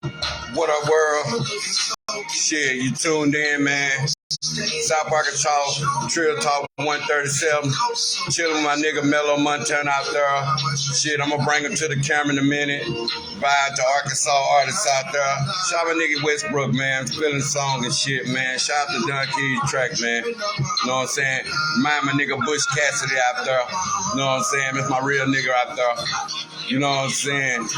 What up, world? Shit, you tuned in, man. South Arkansas Trill Talk 137. Chilling with my nigga Melo Montana out there. Shit, I'm gonna bring him to the camera in a minute. Vibe to Arkansas artists out there. Shout out my nigga Westbrook, man. Feeling the song and shit, man. Shout out to Don Key's track, man. You know what I'm saying? Remind my nigga Bush Cassidy out there. You know what I'm saying? That's my real nigga out there. You know what I'm saying?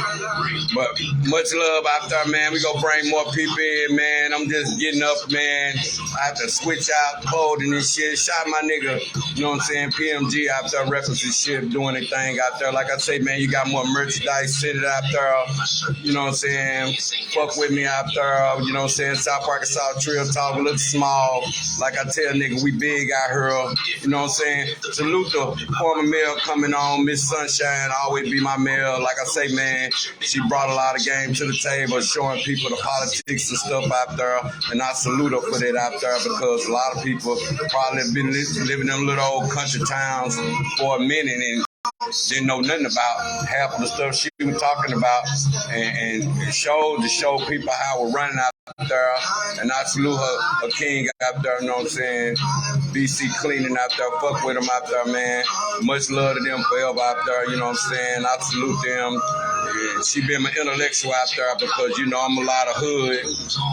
But much love out there, man. We gonna bring more people in, man. I'm just getting up, man. I have to switch out clothing and shit. Shout my nigga, you know what I'm saying? PMG out there, records and shit, doing their thing out there. Like I say, man, you got more merchandise sitting out there. You know what I'm saying? Fuck with me out there. You know what I'm saying? South Arkansas Trill Talk. We look small. Like I tell nigga, we big out here. You know what I'm saying? Salute the former mayor coming on. Miss Sunshine always be my mayor. Like I say, man, she brought a lot of game to the table, showing people the politics and stuff out there. And I salute her for that out there because a lot of people probably have been living in them little old country towns for a minute and didn't know nothing about half of the stuff she was talking about, and showed to show people how we're running out there. And I salute her king out there, you know what I'm saying? BC cleaning out there, fuck with them out there, man. Much love to them forever out there, you know what I'm saying? I salute them. Yeah, she been my intellectual out there because, you know, I'm a lot of hood,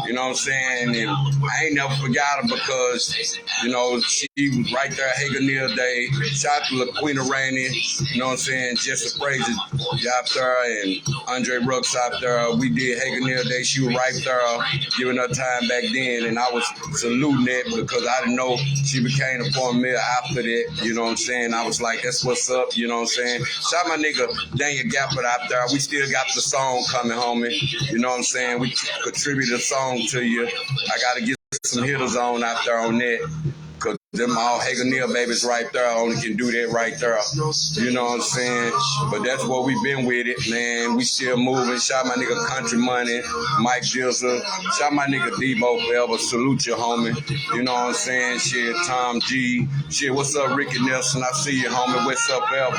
you know what I'm saying? And I ain't never forgot her because, you know, she was right there Haganil Day. Shout out to LaQuina Rainey, you know what I'm saying? Jessica Frazier out there and Andre Rooks out there. We did Haganil Day. She was right there giving her time back then. And I was saluting it because I didn't know she became a former mayor after that, you know what I'm saying? I was like, that's what's up, you know what I'm saying? Shout my nigga Daniel Gafford out there. We still got the song coming, homie. You know what I'm saying? We contributed a song to you. I got to get some hitters on out there on that. Because them all Haganil babies right there, I only can do that right there. You know what I'm saying? But that's what we've been with it, man. We still moving. Shout my nigga Country Money, Mike Dizzle. Shout my nigga Debo forever. Salute you, homie. You know what I'm saying? Shit, Tom G. Shit, what's up, Ricky Nelson? I see you, homie. What's up, forever?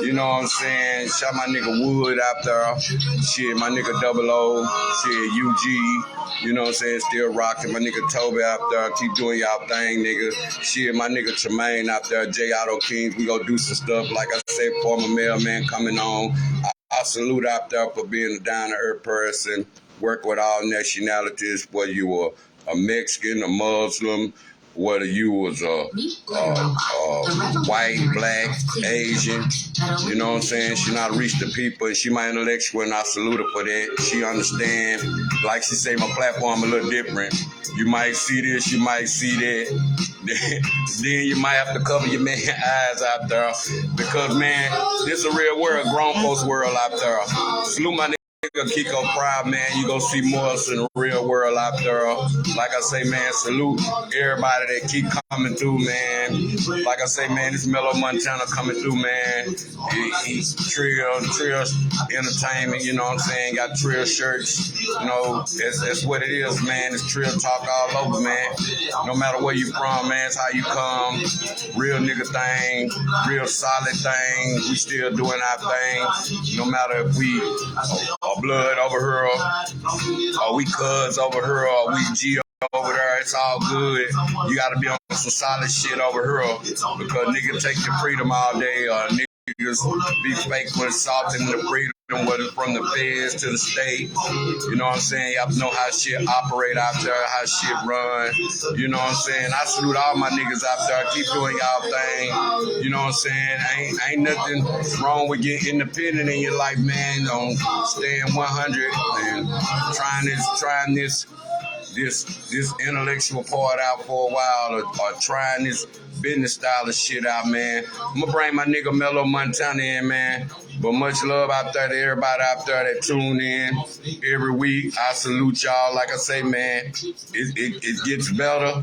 You know what I'm saying? Shout my nigga Wood out there. Shit, my nigga Double O. Shit, UG. You know what I'm saying? Still rocking. My nigga Toby out there. Keep doing y'all thing, nigga. Shit, my nigga Tremaine out there. J. Otto Kings. We gonna do some stuff. Like I said, former mailman coming on. I salute out there for being a down-to-earth person. Work with all nationalities, whether you were a Mexican, a Muslim, whether you was a white, black, Asian, you know what I'm saying? She not reach the people, and she my intellectual, and I salute her for that. She understand, like she say, my platform a little different. You might see this, you might see that. Then you might have to cover your man eyes out there, because man, this is a real world, grown folks world out there. Salute my nigga Kiko Pride, man. You gonna see more in the real world out there. Like I say, man, salute everybody that keep coming through, man. Like I say, man, this Melo Montana coming through, man. He's Trill Entertainment, you know what I'm saying? Got Trill shirts, you know, that's what it is, man. It's Trill Talk all over, man. No matter where you from, man, it's how you come. Real nigga thing, real solid thing. We still doing our thing. No matter if we blood over here, or we cuz over here, or we G over there, it's all good. You gotta be on some solid shit over here, because niggas take your freedom all day, or niggas be fake with assaulting the freedom, whether from the feds to the state. You know what I'm saying? You have to know how shit operate out there, how shit run. You know what I'm saying? I salute all my niggas out there. Keep doing y'all thing. You know what I'm saying? Ain't nothing wrong with getting independent in your life, man. Don't staying 100 and trying this intellectual part out for a while, or trying this business style of shit out, man. I'm gonna bring my nigga Melo Montana in, man. But much love out there to everybody out there that tune in every week. I salute y'all. Like I say, man, it gets better.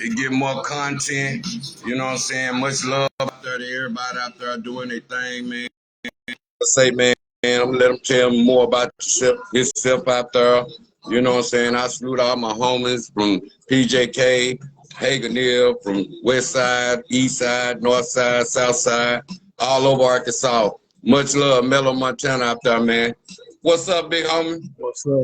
It get more content. You know what I'm saying? Much love out there to everybody out there doing their thing, man. I say, man, I'm gonna let him tell me more about himself out there. You know what I'm saying? I salute all my homies from PJK, Haganil, from West Side, East Side, North Side, South Side, all over Arkansas. Much love, Melo Montana out there, man. What's up, big homie? What's up?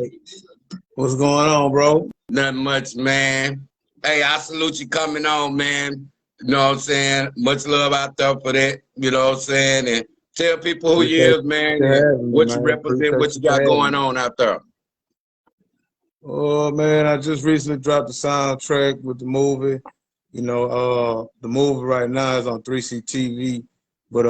What's going on, bro? Nothing much, man. Hey, I salute you coming on, man. You know what I'm saying? Much love out there for that. You know what I'm saying? And tell people who you Appreciate is, man, you and having me, what you man. represent, Appreciate what you you for got having going me. on out there. Oh man, I just recently dropped the soundtrack with the movie. The movie right now is on 3C TV, but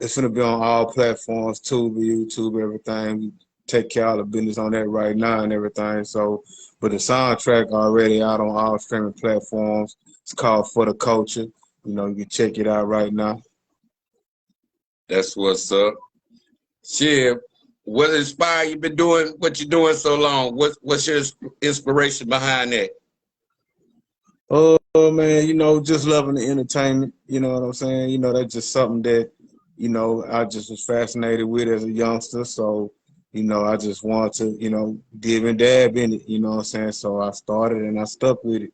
it's gonna be on all platforms, Tubi, YouTube, everything. We take care of the business on that right now and everything. So, but the soundtrack already out on all streaming platforms. It's called For the Culture. You can check it out right now. That's what's up. Shit, what inspired you been doing what you're doing so long? What's your inspiration behind that? Oh man, just loving the entertainment. You know what I'm saying? That's just something that, I just was fascinated with as a youngster. So, I just wanted to, dib and dab in it, you know what I'm saying? So I started and I stuck with it.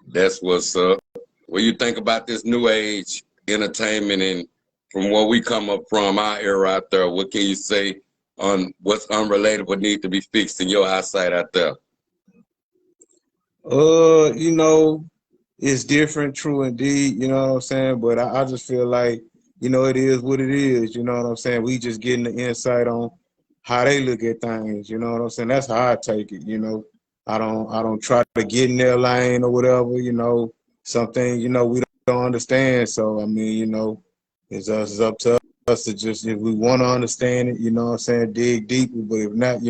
That's what's up. What you think about this new age entertainment and from where we come up from, our era out there, what can you say on what's unrelated but need to be fixed in your eyesight out there? Uh, you know, it's different, true indeed, you know what I'm saying? But I just feel like, it is what it is, you know what I'm saying? We just getting the insight on how they look at things, you know what I'm saying? That's how I take it. I don't try to get in their lane or whatever. Something, we don't understand. So I mean, it's up to us to just if we want to understand it, you know what I'm saying, dig deeper. But if not,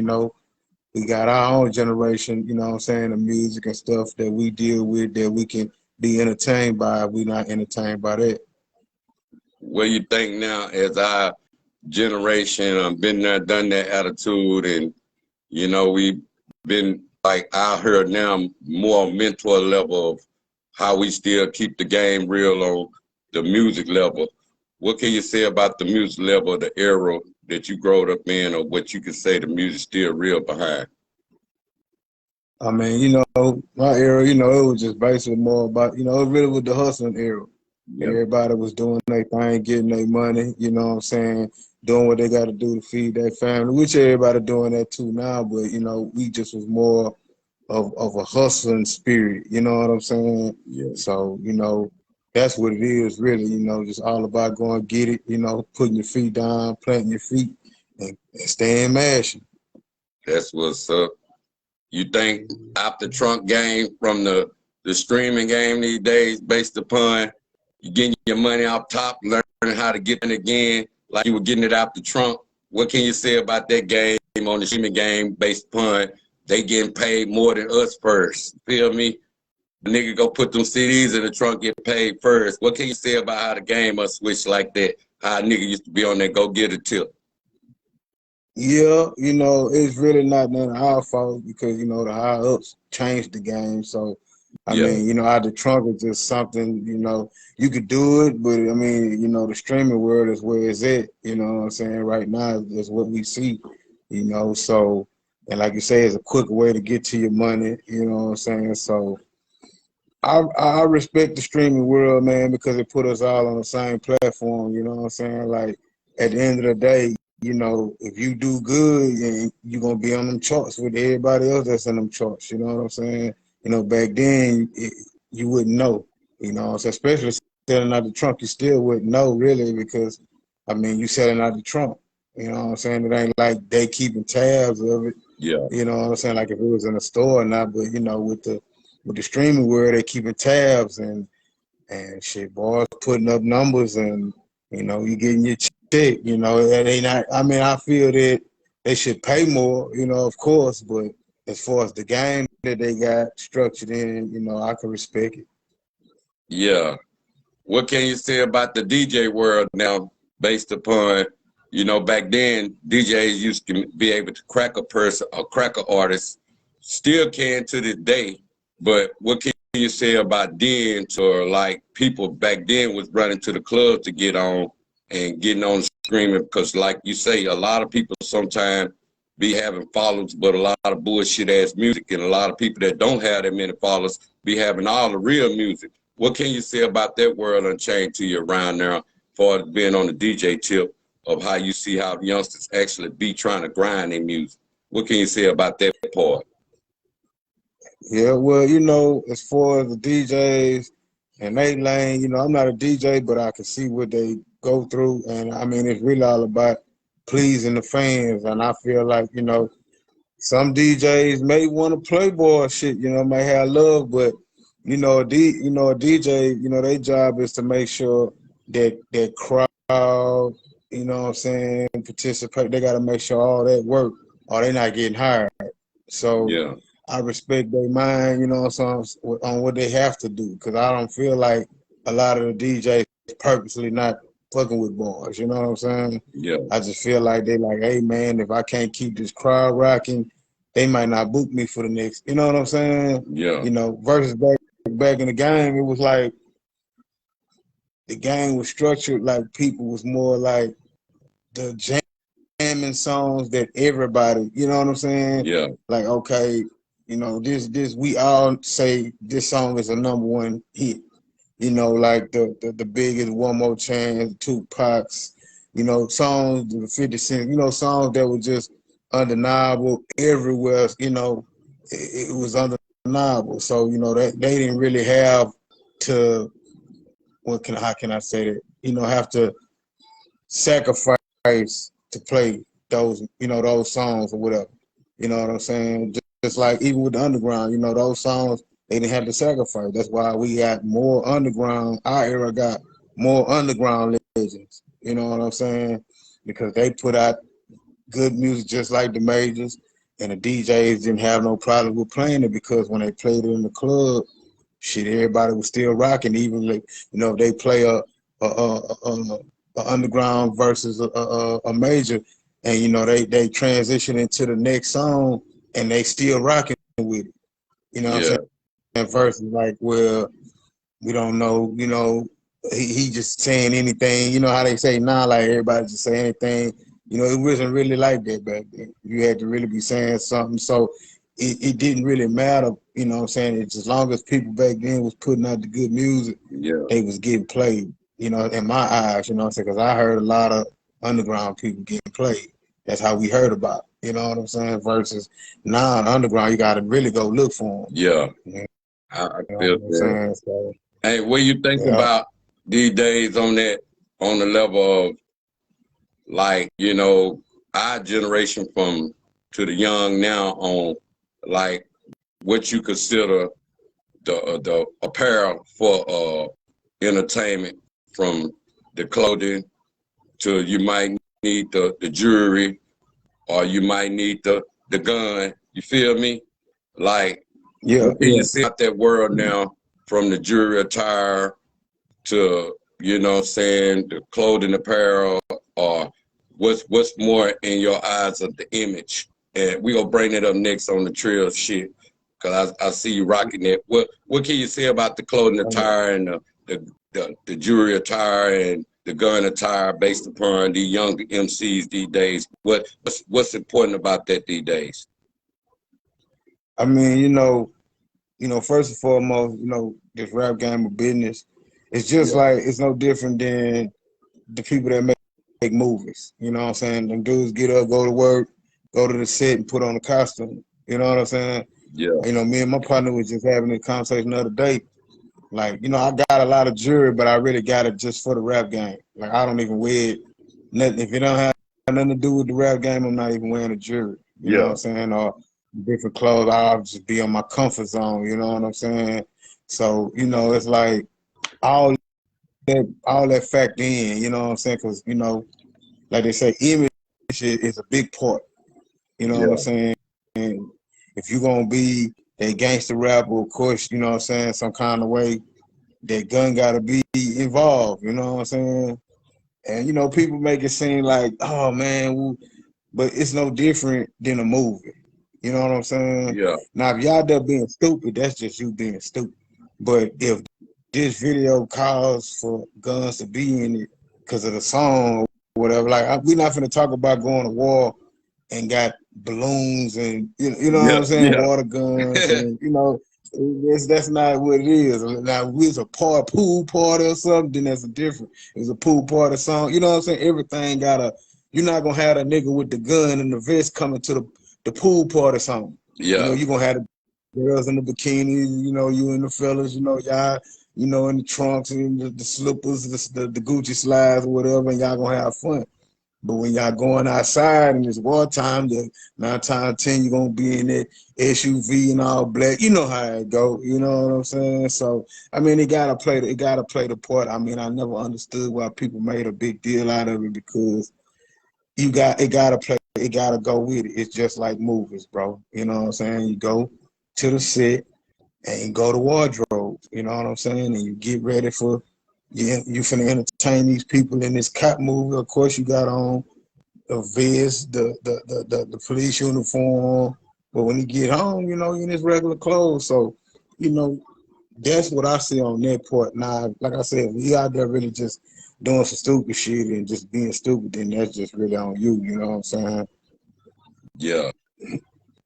we got our own generation, you know what I'm saying, of music and stuff that we deal with that we can be entertained by. We not entertained by that. What do you think now as our generation, been there, done that attitude, and we been like I heard now more mentor level of how we still keep the game real on the music level. What can you say about the music level, the era that you growed up in, or what you can say the music still real behind? I mean, my era, it was just basically more about, it really was the hustling era. Yeah, Everybody was doing their thing, getting their money, you know what I'm saying, doing what they got to do to feed their family, which everybody doing that too now, but, we just was more of a hustling spirit, you know what I'm saying? yeah. So, that's what it is really, just all about going get it, putting your feet down, planting your feet and staying mashing. That's what's up. You think after trunk game from the streaming game these days, based upon you getting your money off top, learning how to get it again, like you were getting it out the trunk. What can you say about that game on the streaming game based upon they getting paid more than us first? Feel me? The nigga go put them CDs in the trunk, get paid first. What can you say about how the game must switch like that? How a nigga used to be on there, go get a tip. Yeah, it's really not none of our fault because, the high ups changed the game. So, I Yeah, mean, out the trunk is just something, you could do it, but I mean, the streaming world is where it's at, you know what I'm saying? Right now is what we see, so, and like you say, it's a quicker way to get to your money, you know what I'm saying? So, I respect the streaming world, man, because it put us all on the same platform. You know what I'm saying? Like at the end of the day, if you do good, you're gonna be on them charts with everybody else that's in them charts. You know what I'm saying? Back then you wouldn't know. So especially selling out the trunk, you still wouldn't know really because I mean you selling out the trunk. You know what I'm saying? It ain't like they keeping tabs of it. yeah. You know what I'm saying? Like if it was in a store or not, but with the streaming world, they keeping tabs and shit, boys putting up numbers and you getting your check. They not. I mean, I feel that they should pay more. Of course, but as far as the game that they got structured in, I can respect it. Yeah. What can you say about the DJ world now, based upon, back then DJs used to be able to crack a person, a crack an artist, still can to this day. But what can you say about then to like people back then was running to the club to get on and getting on screaming because like you say, a lot of people sometimes be having followers, but a lot of bullshit ass music and a lot of people that don't have that many followers be having all the real music. What can you say about that world unchained to you around now for being on the DJ tip of how you see how youngsters actually be trying to grind their music. What can you say about that part? Yeah, well, you know, as far as the DJs and they lane, you know, I'm not a DJ, but I can see what they go through. And I mean, it's really all about pleasing the fans. And I feel like, you know, some DJs may want to play ball shit, you know, may have love, but a DJ, you know, their job is to make sure that crowd, you know what I'm saying, participate. They got to make sure all that work, or they're not getting hired. So Yeah, I respect their mind, you know what I'm saying, on what they have to do, because I don't feel like a lot of the DJs purposely not fucking with bars, you know what I'm saying? yeah, I just feel like they like, hey man, if I can't keep this crowd rocking, they might not book me for the next, you know what I'm saying? yeah, You know, versus back in the game, it was like the game was structured like people was more like the jamming songs that everybody, you know what I'm saying? yeah, Like, okay, you know, this we all say this song is a #1 hit. You know, like the biggest One More Chance, Tupac's, you know, songs, the 50 Cent, you know, songs that were just undeniable everywhere, you know, it was undeniable. So, you know, they didn't really have to, how can I say that? You know, have to sacrifice to play those, you know, those songs or whatever. You know what I'm saying? Just like even with the underground, you know, those songs they didn't have to sacrifice. That's why we got more underground. Our era got more underground legends. You know what I'm saying? Because they put out good music just like the majors, and the DJs didn't have no problem with playing it because when they played it in the club, shit, everybody was still rocking. Even like, you know, if they play a underground versus a major, and you know they transition into the next song, and they still rocking with it. You know what I'm yeah, saying? And versus like, well, we don't know, you know, he just saying anything. You know how they say now, like everybody just say anything. You know, it wasn't really like that back then. You had to really be saying something. So it didn't really matter, you know what I'm saying? It's as long as people back then was putting out the good music, yeah, they was getting played, you know, in my eyes, you know what I'm saying? Because I heard a lot of underground people getting played. That's how we heard about it, you know what I'm saying? Versus now in underground, you got to really go look for them. yeah. You I know feel what I'm that. saying? So, Hey, what you think yeah. about these days on that, on the level of like, you know, our generation from to the young now on like what you consider the apparel for entertainment, from the clothing to you might need the jewelry, or you might need the gun. You feel me? Like, Yeah, what can you yeah. say about that world now, from the jewelry attire to, you know what I'm saying, the clothing apparel, or what's more in your eyes of the image? And we gonna bring it up next on the Trill shit, cause I see you rocking it. What can you say about the clothing attire and the jewelry attire and the gun attire based upon the young MCs these days? What's important about that these days? I mean, first and foremost, you know, this rap game of business, it's just Yeah, like it's no different than the people that make movies. You know what I'm saying? Them dudes get up, go to work, go to the set, and put on a costume. You know what I'm saying? yeah, You know, me and my partner was just having a conversation the other day. Like, you know, I got a lot of jewelry, but I really got it just for the rap game. Like, I don't even wear it. Nothing, if it don't have nothing to do with the rap game, I'm not even wearing a jewelry. You know what yeah, I'm saying? Or different clothes. I'll just be on my comfort zone. You know what I'm saying? So, you know, it's like all all that factor in. You know what I'm saying? Because you know, like they say, image is a big part. You know what I'm yeah, saying? And if you're gonna be a gangster rapper, of course, you know what I'm saying, some kind of way, that gun gotta be involved, you know what I'm saying? And you know, people make it seem like, oh man, but it's no different than a movie. You know what I'm saying? yeah, Now, if y'all there being stupid, that's just you being stupid. But if this video calls for guns to be in it because of the song or whatever, like we're not gonna talk about going to war and got balloons and you know what yeah, I'm saying, yeah. water guns and you know That's not what it is. Now, if it's a pool party or something, then that's a different. It's a pool party song. You know what I'm saying? Everything gotta. You're not gonna have a nigga with the gun and the vest coming to the pool party song. You know, Yeah, you're gonna have the girls in the bikinis. You know, you and the fellas. You know, y'all. You know, in the trunks and the slippers, the Gucci slides or whatever, and y'all gonna have fun. But when y'all going outside and it's wartime, the 9 times 10 you're gonna be in that SUV and all black. You know how it go. You know what I'm saying? So I mean, it gotta play the part. I mean, I never understood why people made a big deal out of it because it gotta play. It gotta go with it. It's just like movies, bro. You know what I'm saying? You go to the set and you go to wardrobe. You know what I'm saying? And you get ready for you finna entertain these people in this cop movie. Of course, you got on the vest, the police uniform. But when you get home, you know, you're in his regular clothes. So, you know, that's what I see on that part. Now, like I said, if you out there really just doing some stupid shit and just being stupid, then that's just really on you. You know what I'm saying? yeah.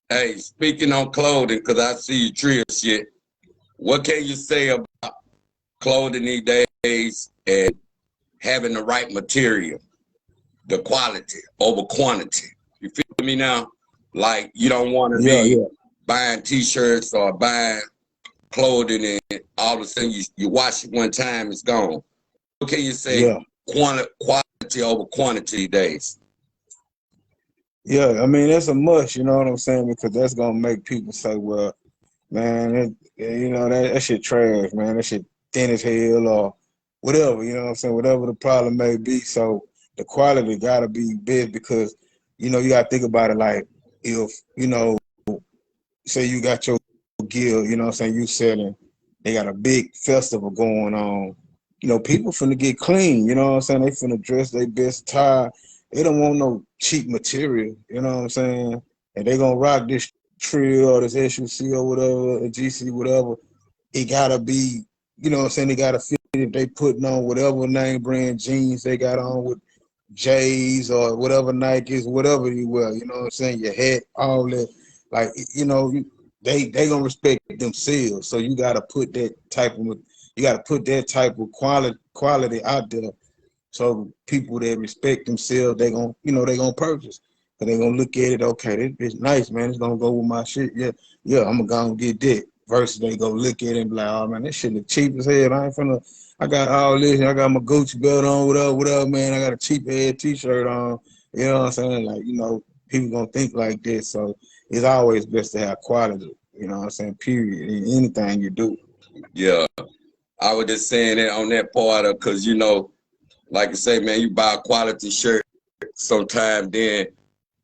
Hey, speaking on clothing, because I see you trill shit. What can you say about clothing these days and having the right material, the quality over quantity? You feel me now? Like you don't want to Yeah, be yeah, buying T-shirts or buying clothing and all of a sudden you wash it one time, it's gone. What can you say? yeah. Quality over quantity these days. Yeah, I mean, that's a must, you know what I'm saying? Because that's going to make people say, well, man, you know, that shit trash, man. That shit thin as hell or whatever, you know what I'm saying? Whatever the problem may be. So the quality got to be big because, you know, you got to think about it like if, you know, say you got your guild, you know what I'm saying, you selling, they got a big festival going on. You know, people finna get clean, you know what I'm saying? They finna dress their best tie. They don't want no cheap material, you know what I'm saying? And they gonna rock this Trill or this SUC or whatever, a GC, whatever. It gotta be, you know what I'm saying? They gotta fit if they putting on whatever name brand jeans they got on with J's or whatever Nikes, whatever you wear, you know what I'm saying? Your hat, all that. Like, you know, they gonna respect themselves. So you gotta put that type of quality out there. So people that respect themselves, they gonna purchase. And they gonna look at it, okay, it's nice, man. It's gonna go with my shit. Yeah, yeah, I'm gonna get that. Versus they go look at it and be like, oh man, this shit look cheap as hell. I got all this, I got my Gucci belt on, whatever, man. I got a cheap ass t-shirt on. You know what I'm saying? Like, you know, people gonna think like this. So it's always best to have quality, you know what I'm saying, period, in anything you do. Yeah, I was just saying that on that part of because you know, like I say, man, you buy a quality shirt sometime, then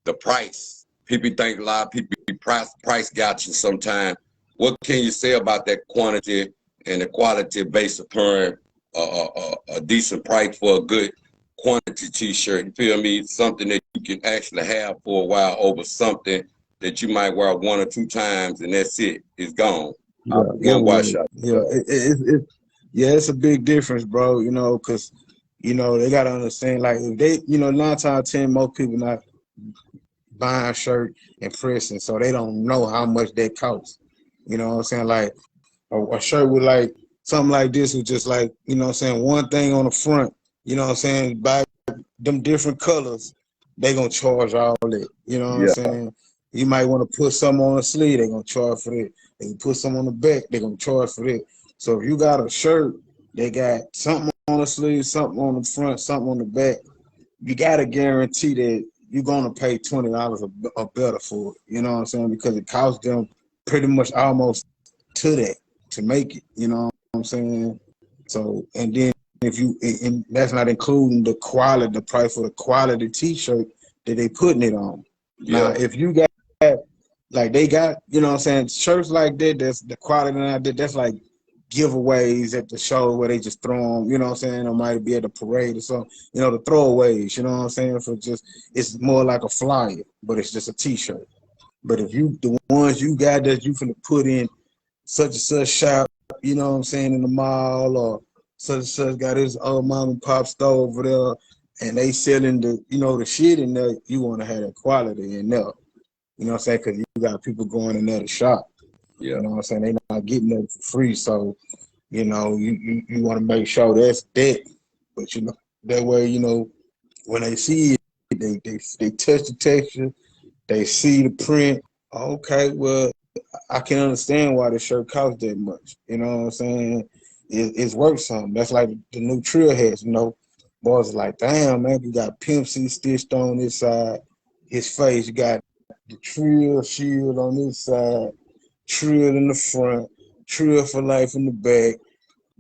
the price. People think a lot of people be price gotcha sometimes. What can you say about that quantity and the quality based upon a decent price for a good quantity T-shirt? You feel me? Something that you can actually have for a while over something that you might wear one or two times and that's it. It's gone. Yeah, After yeah, one wash well, out. yeah, yeah, it's a big difference, bro. You know, because you know they gotta understand, like if they, you know, 9 times 10, most people not buying a shirt and pressing, so they don't know how much that costs. You know what I'm saying? Like a shirt with like something like this with just like, you know what I'm saying, one thing on the front, you know what I'm saying, buy them different colors, they gonna charge all that. You know what I'm Yeah, saying? You might want to put some on the sleeve, they gonna charge for that. They can put some on the back, they gonna charge for that. So if you got a shirt, they got something on the sleeve, something on the front, something on the back, you gotta guarantee that you're gonna pay $20 or better for it. You know what I'm saying? Because it costs them pretty much almost to that to make it. You know what I'm saying? So and then if you and that's not including the quality, the price for the quality T-shirt that they putting it on. Now, yeah, if you got like they got, you know what I'm saying, shirts like that, that's the quality like that, that's like giveaways at the show where they just throw them, you know what I'm saying, or might be at the parade or something, you know, the throwaways, you know what I'm saying, for just, it's more like a flyer, but it's just a T-shirt. But if you, the ones you got that you finna put in such and such shop, you know what I'm saying, in the mall or such and such got his old mom and pop store over there and they selling the, you know, the shit in there, you want to have that quality in there. You know what I'm saying? Because you got people going in there to shop. You Yeah. know what I'm saying? They not getting that for free. So, you know, you want to make sure that's that. But you know, that way, you know, when they see it, they touch the texture, they see the print. Okay, well, I can understand why the shirt costs that much. You know what I'm saying? It's worth something. That's like the new Trill hats, you know. Boys are like, damn, man, you got Pimp C stitched on this side, his face. You got the Trill shield on this side, Trill in the front, Trill for life in the back.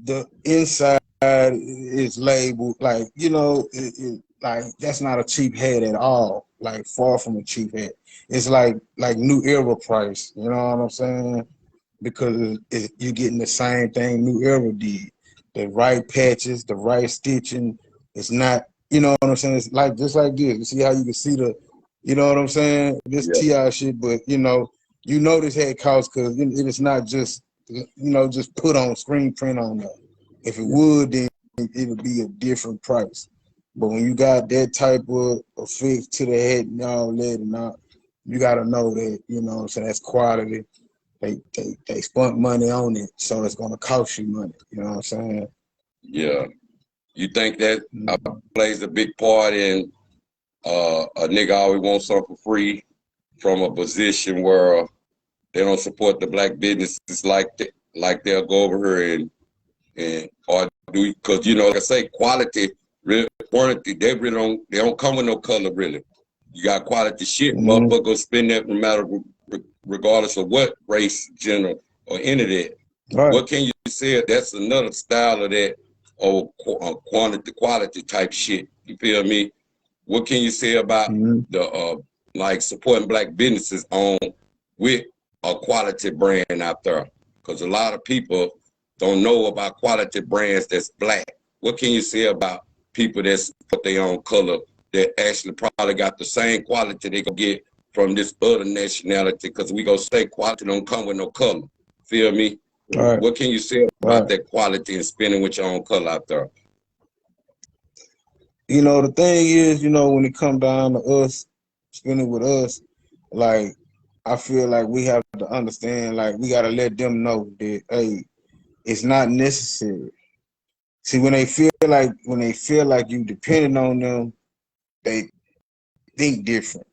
The inside is labeled like, you know, like that's not a cheap hat at all. Like far from a cheap hat. It's like new era price. You know what I'm saying? Because you're getting the same thing New Era did. The right patches, the right stitching. It's not, you know what I'm saying? It's like just like this. You see how you can see the, you know what I'm saying? This Yeah. TI shit, but you know this head costs because it is not just, you know, just put on screen print on there. If it would, then it would be a different price. But when you got that type of affix to the head and all that and all, you got to know that, you know what I'm saying, that's quality. They spent money on it, so it's gonna cost you money. You know what I'm saying? Yeah. You think that Mhm. plays a big part in a nigga always wants something for free from a position where they don't support the black businesses like that, like they'll go over here and or do, because you know, like I say, quality, real quantity, they don't come with no color really. You got quality shit, Mhm. motherfucker go spend that no matter regardless of what race, gender, or any of that. Right. What can you say? That's another style of that, or quality type shit. You feel me? What can you say about Mhm. the like supporting black businesses on with a quality brand out there? Because a lot of people don't know about quality brands that's black. What can you say about people that support their own color that actually probably got the same quality they can get from this other nationality? Because we gonna say quality don't come with no color. Feel me? Right. What can you say about Right. that quality and spending with your own color out there? You know the thing is, you know, when it come down to us spending with us, like I feel like we have to understand, like we gotta let them know that hey, it's not necessary. See, when they feel like you depending on them, they think different.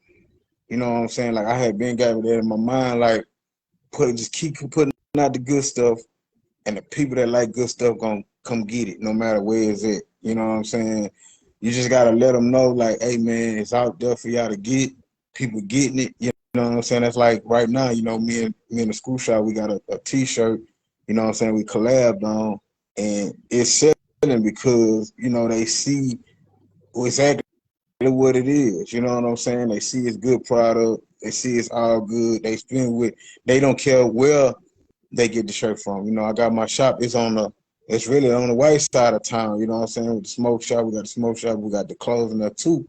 You know what I'm saying? Like I had been got that in my mind, like just keep putting out the good stuff, and the people that like good stuff gonna come get it, no matter where it's at. You know what I'm saying? You just gotta let them know, like, hey man, it's out there for y'all to get. People getting it. You know what I'm saying? That's like right now. You know, me and the school shop, we got a T-shirt. You know what I'm saying? We collabed on, and it's selling because you know they see exactly what it is. You know what I'm saying? They see it's good product. They see it's all good. They spend with. They don't care where they get the shirt from. You know, I got my shop. It's really on the white side of town. You know what I'm saying? With the smoke shop, we got the smoke shop. We got the clothing there too,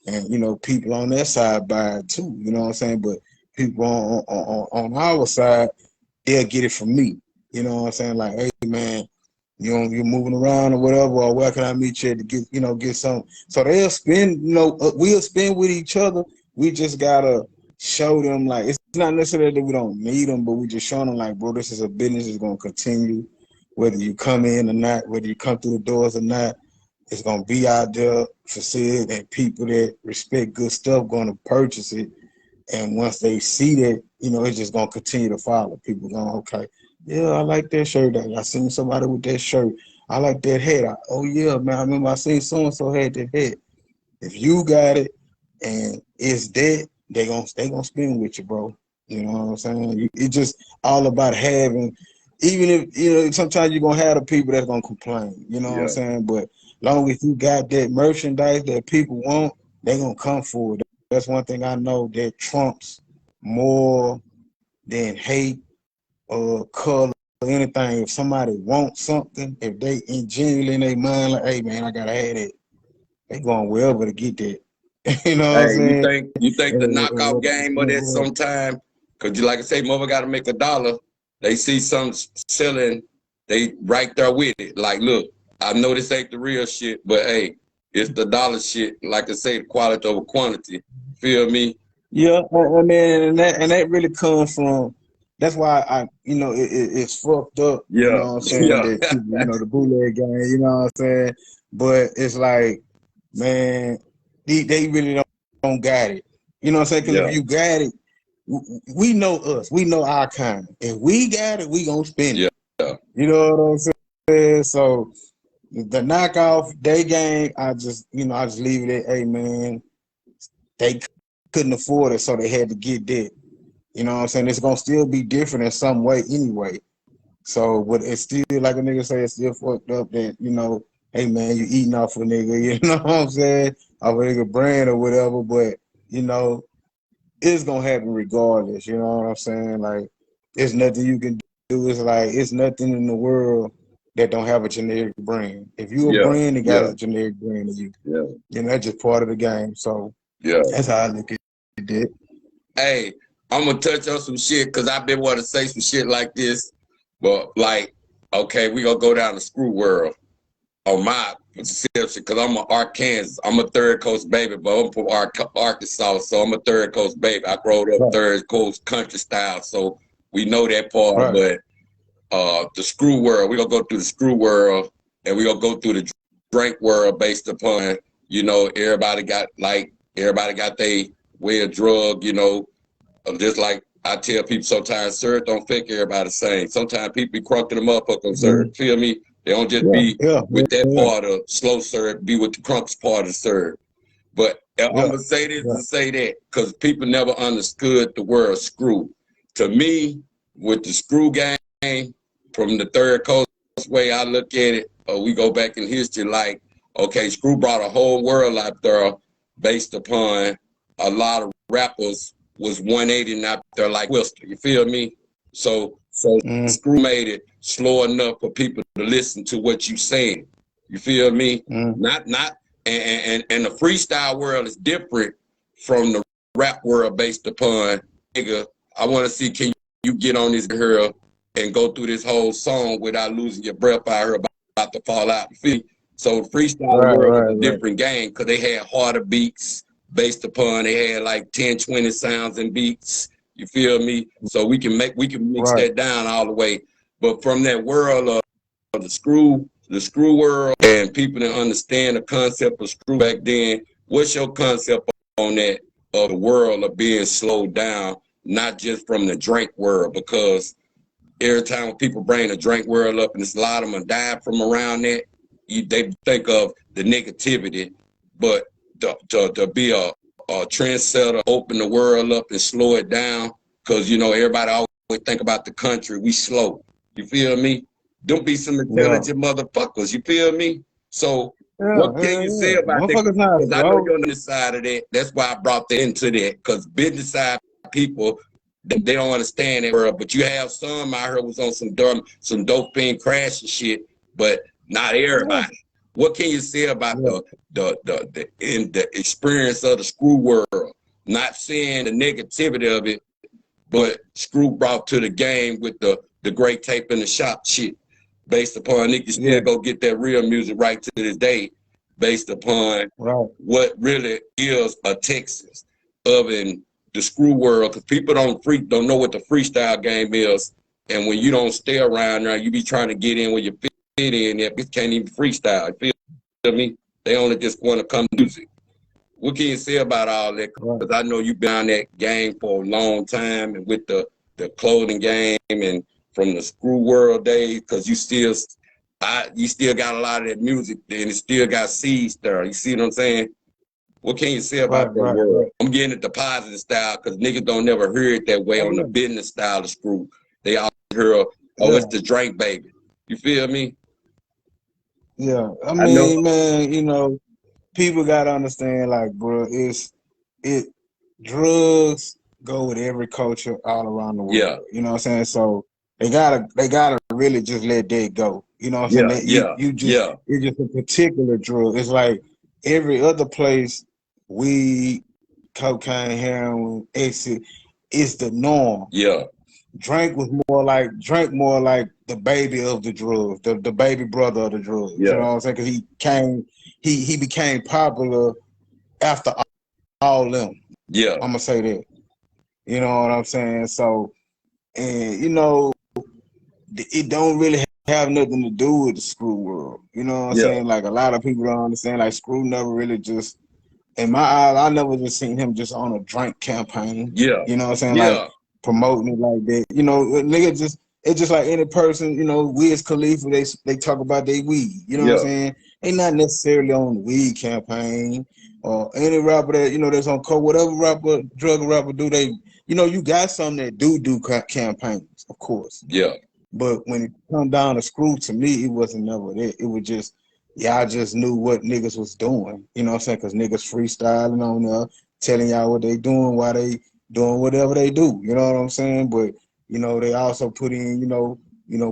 and you know, people on that side buy it too. You know what I'm saying? But people on our side, they'll get it from me. You know what I'm saying? Like, hey man, you're moving around or whatever, or where can I meet you to get some? So they'll spend, we'll spend with each other. We just gotta show them like it's not necessarily that we don't need them, but we just showing them like, bro, this is a business that's gonna continue, whether you come in or not, whether you come through the doors or not. It's gonna be out there for sale, and people that respect good stuff gonna purchase it. And once they see that, it's just gonna continue to follow. People going, okay, yeah, I like that shirt. I seen somebody with that shirt. I like that hat. Oh yeah, man, I remember I seen so and so had that hat. If you got it and it's that, they gonna spend with you, bro. You know what I'm saying? It's just all about having. Even if sometimes you're gonna have the people that's gonna complain. You know what I'm Yeah. saying? But long as you got that merchandise that people want, they gonna come for it. That's one thing I know that trumps more than hate or color or anything. If somebody wants something, if they genuinely in their mind like, hey man, I gotta have it, they going wherever to get that. You know what I'm Hey, saying? you think the knockout game of this And sometime? Cause you like I say, mother got to make a dollar. They see some selling, they right there with it. Like, look, I know this ain't the real shit, but hey, it's the dollar shit. Like I say, quality over quantity. Feel me? yeah, I mean, and that really comes from that's why it's fucked up, you Yeah, know what I'm saying, yeah, that people, the bootleg gang, you know what I'm saying? But it's like, man, they really don't got it. You know what I'm saying? Because yeah, if you got it, we know us. We know our kind. If we got it, we gonna spend yeah, it. You know what I'm saying? So the knockoff day game, I just leave it at, hey man, they couldn't afford it, so they had to get that. You know what I'm saying? It's gonna still be different in some way anyway. So, but it's still like a nigga say, it's still fucked up that, hey man, you eating off a nigga, you know what I'm saying? Off a nigga brand or whatever, but you know, it's gonna happen regardless, you know what I'm saying? Like, there's nothing you can do. It's like it's nothing in the world that don't have a generic brand. If you a yeah, brand, it got yeah, a generic brand of you. yeah, You know, that's just part of the game. So yeah. that's how I look at it. Hey, I'm gonna touch on some shit because I've been wanting to say some shit like this, but like, okay, we gonna go down the screw world on my perception because I'm a Arkansas. I'm a third coast baby, but I'm from Arkansas, so I'm a third coast baby. I grew up Right, third coast country style, so we know that part. right. But the screw world, we gonna go through the screw world, and we gonna go through the drink world based upon everybody got their way of drug, just like I tell people sometimes, syrup don't fit everybody the same. Sometimes people be crunking them up on Mhm. syrup. Feel me? They don't just Yeah, be yeah, with that yeah, part of slow syrup, be with the crunks part of syrup. But I'm yeah, gonna say this yeah. and say that because people never understood the word screw. To me, with the screw game from the third coast way I look at it, we go back in history like, okay, screw brought a whole world out there based upon a lot of rappers was 180 out there like Wilster. You feel me? So Mm, screw made it slow enough for people to listen to what you saying. You feel me? mm. Not and the freestyle world is different from the rap world based upon nigga. I want to see can you get on this here and go through this whole song without losing your breath out here about to fall out. You feel me? So the freestyle Right, world was right, a right. different game because they had harder beats based upon they had like 10, 20 sounds and beats. You feel me? So we can mix Right. that down all the way. But from that world of the screw world and people that understand the concept of screw back then, what's your concept on that of the world of being slowed down, not just from the drink world? Because every time when people bring the drink world up, and it's a lot of them died from around that, they think of the negativity, but to be a trendsetter, open the world up and slow it down, because everybody always think about the country, we slow. You feel me? Don't be some Yeah. intelligent motherfuckers. You feel me? So Yeah, what can yeah, you say yeah. about that? Motherfuckers not Because I know slow. you're on this side of that. That's why I brought that into that. Because business side people, they don't understand that world. But you have some out here was on some dope fiend crash and shit, but not Yeah, everybody. What can you say about yeah, the experience of the screw world? Not seeing the negativity of it, but screw brought to the game with the great tape in the shop shit. Based upon it, you still yeah. go get that real music right to this day, based upon Right. what really is a Texas of in the screw world, because people don't know what the freestyle game is, and when you don't stay around there, you be trying to get in where you fit in. There, you can't even freestyle. You feel me? They only just want to come music. What can you say about all that? Right. Because I know you've been on that game for a long time, and with the clothing game and from the screw world days, because you still got a lot of that music, and it still got seeds there. You see what I'm saying? What can you say Right. about that Right. world? Right. I'm getting it the positive style because niggas don't never hear it that way Oh on the yeah. business style of screw. They all hear, oh, it's Yeah. the drink baby. You feel me? Yeah. I I know. mean, man, people gotta understand, like, bro, it drugs go with every culture all around the Yeah, world. You know what I'm saying? So they gotta really just let that go. You know what I'm saying? yeah, That yeah, you just yeah, it's just a particular drug. It's like every other place, weed, cocaine, heroin, exit, is the norm. yeah, Drink more like the baby of the drugs, the baby brother of the drugs. You know yeah, what I'm saying? Because he became popular after all them. yeah, I'm gonna say that. You know what I'm saying? So And you know, it don't really have nothing to do with the Screw world. You know what I'm Yeah. saying? Like a lot of people don't understand. Like Screw never really just, in my eyes, I never just seen him just on a drink campaign. Yeah. You know what I'm saying? Like Yeah. promoting it like that. You know, nigga just, it's just like any person. You know, Wiz Khalifa, they talk about their weed. You know what I'm Yeah. saying? They not necessarily on the weed campaign or any rapper that, you know, that's on coke. Whatever rapper, drug rapper do, they, you know, you got some that do campaigns, of course. Yeah. But when it come down to Screw, to me, it wasn't never that. It was just, y'all just knew what niggas was doing. You know what I'm saying? Because niggas freestyling on there, telling y'all what they doing, why they doing whatever they do. You know what I'm saying? But, you know, they also put in,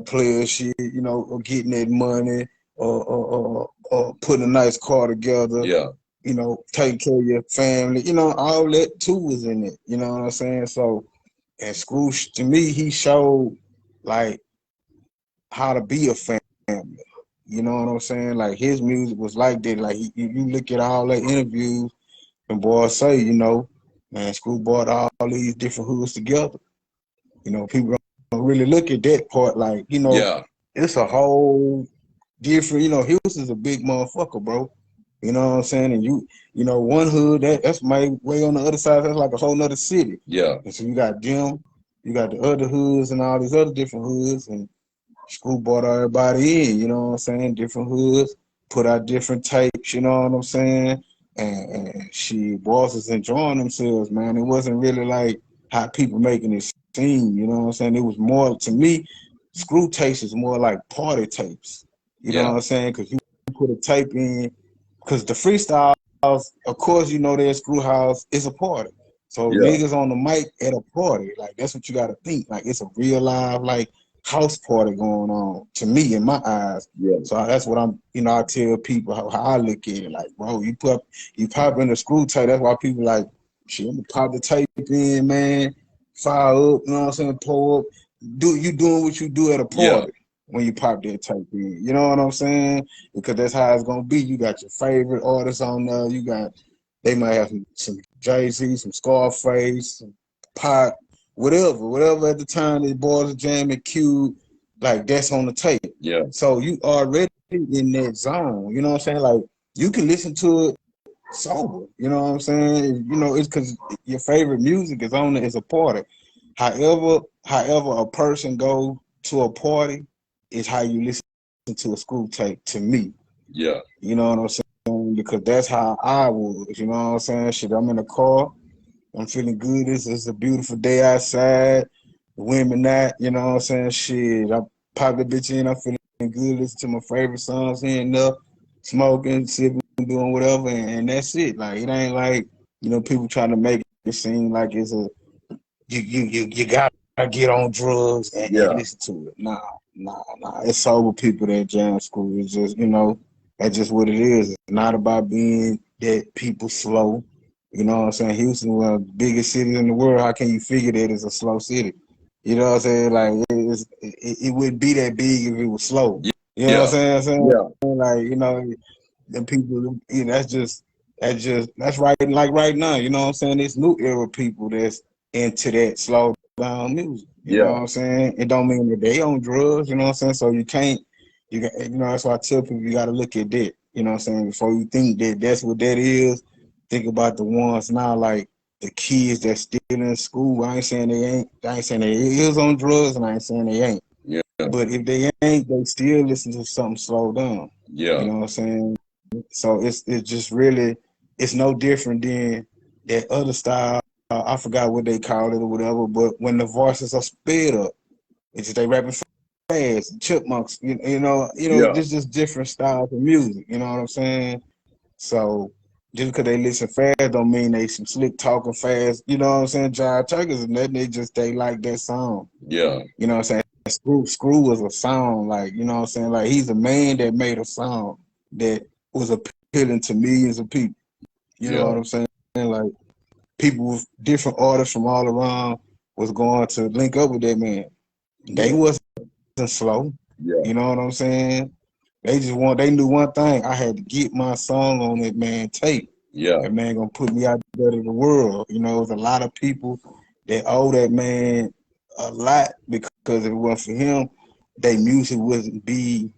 player shit, or getting that money or putting a nice car together, Yeah. taking care of your family. You know, all that too was in it. You know what I'm saying? So, and Screw, to me, he showed, like, how to be a family. You know what I'm saying? Like his music was like that. Like you look at all the interviews and boys say, man, Screw brought all these different hoods together. You know, people don't really look at that part. Like, Yeah. it's a whole different. Houston's a big motherfucker, bro. You know what I'm saying? And one hood that's my way on the other side. That's like a whole nother city. Yeah. And so you got them, you got the other hoods and all these other different hoods, and Screw brought everybody in, you know what I'm saying? Different hoods, put out different tapes, you know what I'm saying? And she boys is enjoying themselves, man. It wasn't really like how people making it seem, you know what I'm saying? It was more, to me, Screw tapes is more like party tapes. You know Yeah. what I'm saying? Because you put a tape in, because the freestyles, of course, their Screw House is a party. So Yeah. niggas on the mic at a party, like that's what you gotta think. Like it's a real live, like, house party going on, to me, in my eyes. Yeah. So that's what I tell people how I look at it. Like, bro, you pop in the Screw tape. That's why people like, shit, I'm gonna pop the tape in, man, fire up, you know what I'm saying, pour up. You doing what you do at a Yeah. party when you pop that tape in. You know what I'm saying? Because that's how it's gonna be. You got your favorite artists on there. They might have some Jay-Z, some Scarface, some Pac, whatever at the time they boys are jamming Q, like that's on the tape. Yeah. So you already in that zone. You know what I'm saying? Like you can listen to it sober. You know what I'm saying? It's because your favorite music is on it. It's a party. However, a person go to a party is how you listen to a Screw tape. To me, Yeah. you know what I'm saying? Because that's how I was. You know what I'm saying? Shit, I'm in the car. I'm feeling good. It's a beautiful day outside. The women not, you know what I'm saying? Shit, I pop the bitch in. I'm feeling good. Listen to my favorite songs here and there, smoking, sipping, doing whatever, and that's it. Like it ain't like people trying to make it seem like it's a you gotta get on drugs and Yeah. listen to it. Nah. It's sober people that jam Screw. It's just that's just what it is. It's not about being that people slow. You know what I'm saying? Houston, one of the biggest cities in the world. How can you figure that it's a slow city? You know what I'm saying? Like it wouldn't be that big if it was slow. You know what Yeah. I'm saying? Yeah. Like the people, that's right. Like right now, you know what I'm saying? This new era people that's into that slow down music. You know what Yeah. I'm saying? It don't mean that they on drugs. You know what I'm saying? So you can't. That's why I tell people you got to look at that. You know what I'm saying? Before you think that that's what that is, think about the ones now, like the kids that's still in school. I ain't saying they ain't. I ain't saying they is on drugs, and I ain't saying they ain't. Yeah. But if they ain't, they still listen to something slow down. You Yeah. know what I'm saying? So it's just really, it's no different than that other style. I forgot what they call it or whatever. But when the voices are sped up, it's just they rapping fast. Chipmunks, Yeah. this just different styles of music. You know what I'm saying? So just because they listen fast don't mean they some slick talking fast. You know what I'm saying? Jive Turkers and that they like that song. Yeah. You know what I'm saying? Screw was a song, like, you know what I'm saying? Like he's a man that made a song that was appealing to millions of people. You know Yeah. what I'm saying? Like people with different artists from all around was going to link up with that man. They Yeah. wasn't slow. Yeah. You know what I'm saying? They knew one thing. I had to get my song on that man tape. Yeah. That man gonna put me out there to the world. There's a lot of people that owe that man a lot, because if it wasn't for him, their music wouldn't be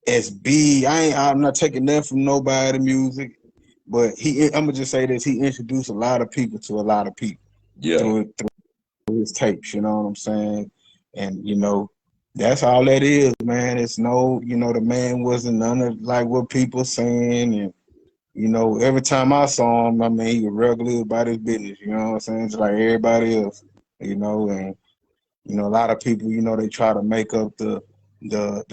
as big. I'm not taking nothing from nobody music, but I'm gonna just say this: he introduced a lot of people to a lot of people through his tapes. You know what I'm saying? And that's all that is, man. It's no, the man wasn't none of like what people saying, and every time I saw him, I mean, he was regular about his business. You know what I'm saying? Just like everybody else. And a lot of people, they try to make up the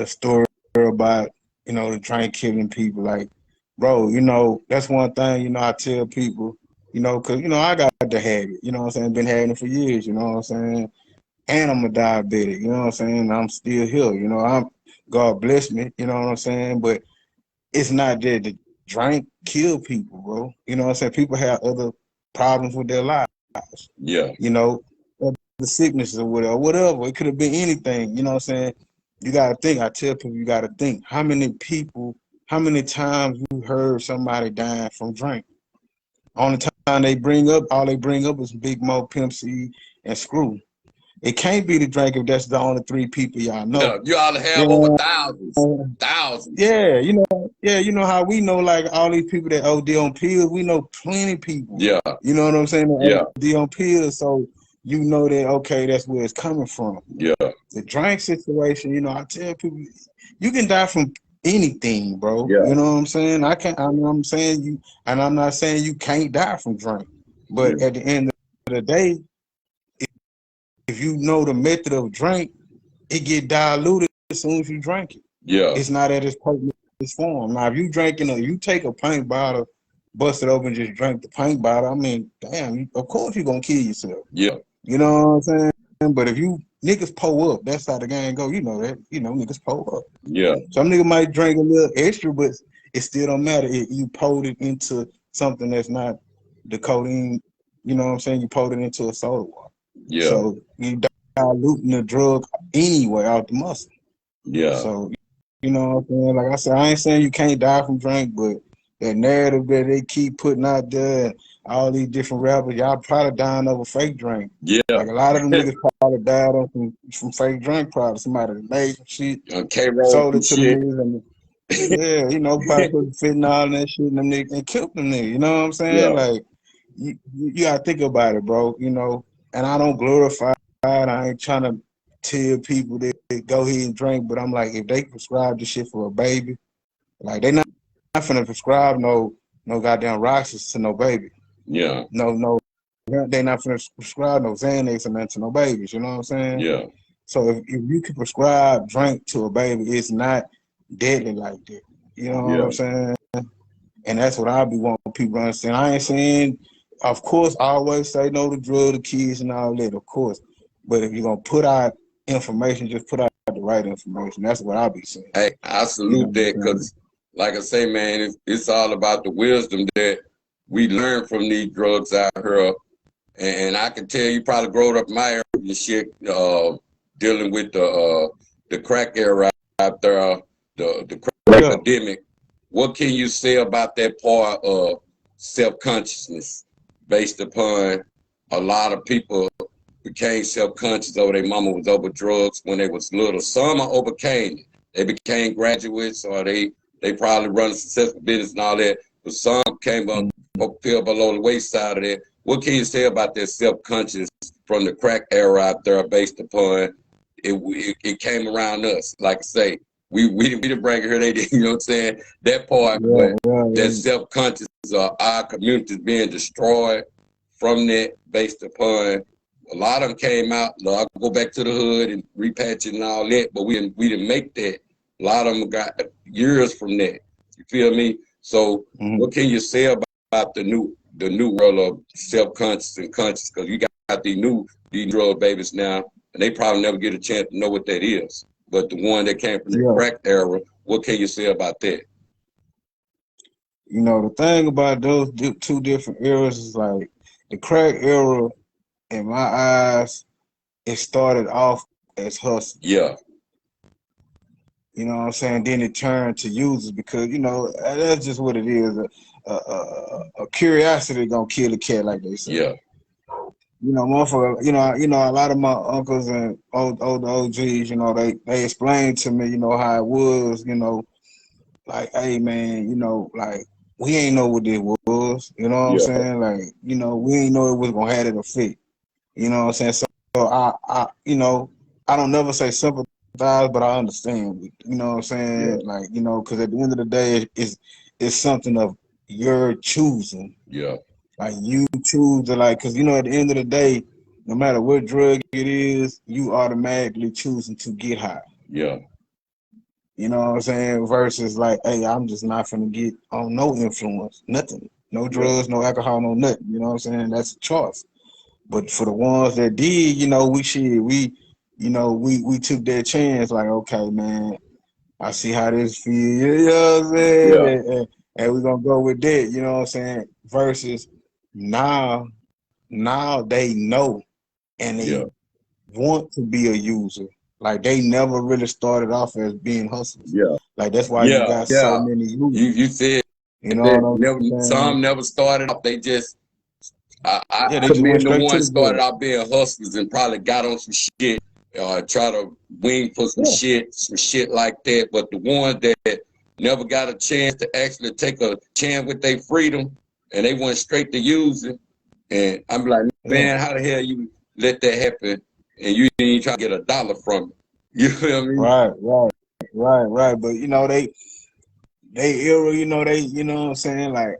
story about, the train killing people. Like, bro, that's one thing, I tell people, because, I got the habit, you know what I'm saying? Been having it for years, you know what I'm saying? And I'm a diabetic, you know what I'm saying? I'm still here, God bless me, you know what I'm saying? But it's not that the drink kill people, bro. You know what I'm saying? People have other problems with their lives. Yeah. The sicknesses or whatever. It could have been anything, you know what I'm saying? You gotta think. I tell people you gotta think. How many times you heard somebody dying from drink? Only time all they bring up is Big Mo, Pimp C, and Screw. It can't be the drink if that's the only three people y'all know. Yeah, you ought to have over thousands. Yeah, you know how we know, like, all these people that OD on pills, we know plenty of people. Yeah. You know what I'm saying? Yeah. OD on pills, so you know that, okay, that's where it's coming from. Yeah. The drink situation, I tell people, you can die from anything, bro. Yeah. You know what I'm saying? I'm saying you, and I'm not saying you can't die from drink. But at the end of the day, if you know the method of drink, it get diluted as soon as you drink it. Yeah. It's not at its perfect form. Now, if you take a paint bottle, bust it open, and just drink the paint bottle, I mean, damn, of course you're gonna kill yourself. Yeah. You know what I'm saying? But if you niggas pull up, that's how the game go. You know that. Niggas pull up. Yeah. Some nigga might drink a little extra, but it still don't matter if you poured it into something that's not the codeine. You know what I'm saying? You poured it into a soda water. Yeah. So you diluting the drug anyway out the muscle. Yeah. So, you know what I'm saying? Like I said, I ain't saying you can't die from drink, but that narrative that they keep putting out there, all these different rappers, y'all probably dying over fake drink. Yeah. Like a lot of them niggas probably died off from fake drink probably. Somebody made some shit, sold it to them niggas, and probably put fentanyl and that shit in them niggas and killed them niggas. You know what I'm saying? Yeah. Like, you gotta think about it, bro. And I don't glorify it. I ain't trying to tell people that go ahead and drink, but I'm like, if they prescribe this shit for a baby, like, they not finna prescribe no goddamn Roxas to no baby. Yeah. No, they not finna prescribe no Xanax or nothing to no babies. You know what I'm saying? Yeah. So if you can prescribe drink to a baby, it's not deadly like that. You know what I'm saying? And that's what I be wanting people to understand. I ain't saying, of course, I always say no to drug the kids and all that, of course. But if you're gonna put out information, just put out the right information. That's what I'll be saying. Hey, I salute that, because, like I say, man, it's all about the wisdom that we learn from these drugs out here. And I can tell you probably growing up in my area, shit, dealing with the crack era out there, the crack epidemic. What can you say about that part of self-consciousness, based upon a lot of people became self-conscious over their mama was over drugs when they was little? Some overcame it. They became graduates, or they probably run a successful business and all that, but some came up below the wayside of that. What can you say about that self-conscious from the crack era out there, based upon it came around us? Like I say, we didn't bring it here, they did, you know what I'm saying? That part, that self-conscious, our communities being destroyed from that, based upon a lot of them came out. I'll go back to the hood and repatch it and all that, but we didn't make that. A lot of them got years from that. You feel me? So what can you say about the new world of self-conscious and conscious? Because you got these drug babies now, and they probably never get a chance to know what that is. But the one that came from the crack era, what can you say about that? The thing about those two different eras is, like, the crack era, in my eyes, it started off as hustle. Yeah. You know what I'm saying? Then it turned to users, because, that's just what it is. A curiosity gonna kill a cat, like they say. Yeah. motherfucker, a lot of my uncles and old OGs, they explained to me, how it was, like, hey man, like we ain't know what this was, you know what I'm Yeah, saying? Like, we ain't know it was gonna have it effect. You know what I'm saying? So I don't never say sympathize, but I understand. You know what I'm yeah, saying? Like, because at the end of the day, it's something of your choosing. yeah, Like you choose to because at the end of the day, no matter what drug it is, you automatically choosing to get high. yeah, You know what I'm saying? Versus like, hey, I'm just not finna get on no influence, nothing. No yeah, drugs, no alcohol, no nothing. You know what I'm saying? That's a choice. But for the ones that did, we took that chance. Like, okay, man, I see how this feel. You know what I'm saying? yeah, And we're gonna go with that. You know what I'm saying? Versus now they know and yeah, they want to be a user. Like they never really started off as being hustlers. yeah, Like that's why you yeah, got so yeah. many You users. you said You know that what never I'm saying? some never started off. They just I Yeah, they just went commend the straight to ones the started bag. out being hustlers and probably got on some shit, try to wing for Yeah, some shit like that. But the ones that never got a chance to actually take a chance with their freedom and they went straight to using. And I'm like, yeah. man, how the hell you let that happen and you didn't even try to get a dollar from it? You feel me? Right. But they era, what I'm saying? Like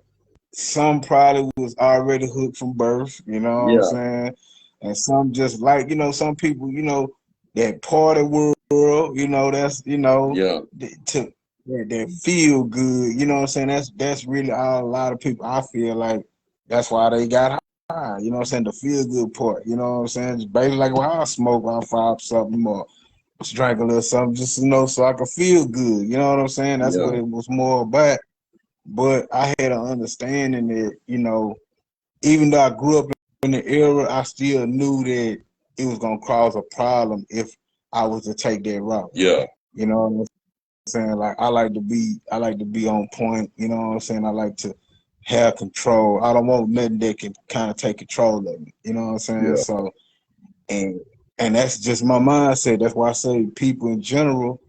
some probably was already hooked from birth, you know what I'm Yeah, saying? And some just like, some people, that party world, that's, yeah, to that feel good, you know what I'm saying? That's really all a lot of people I feel like that's why they got high, you know what I'm saying? The feel good part, you know what I'm saying? Just basically like when I smoke, I'll fire up something more. Just drank a little something, just so I could feel good. You know what I'm saying? That's what yeah, it was more about. But I had an understanding that, even though I grew up in the era, I still knew that it was gonna cause a problem if I was to take that route. yeah, You know what I'm saying? Like I like to be on point, you know what I'm saying? I like to have control. I don't want nothing that can kind of take control of me. You know what I'm saying? yeah, So and and that's just my mindset. That's why I say people in general,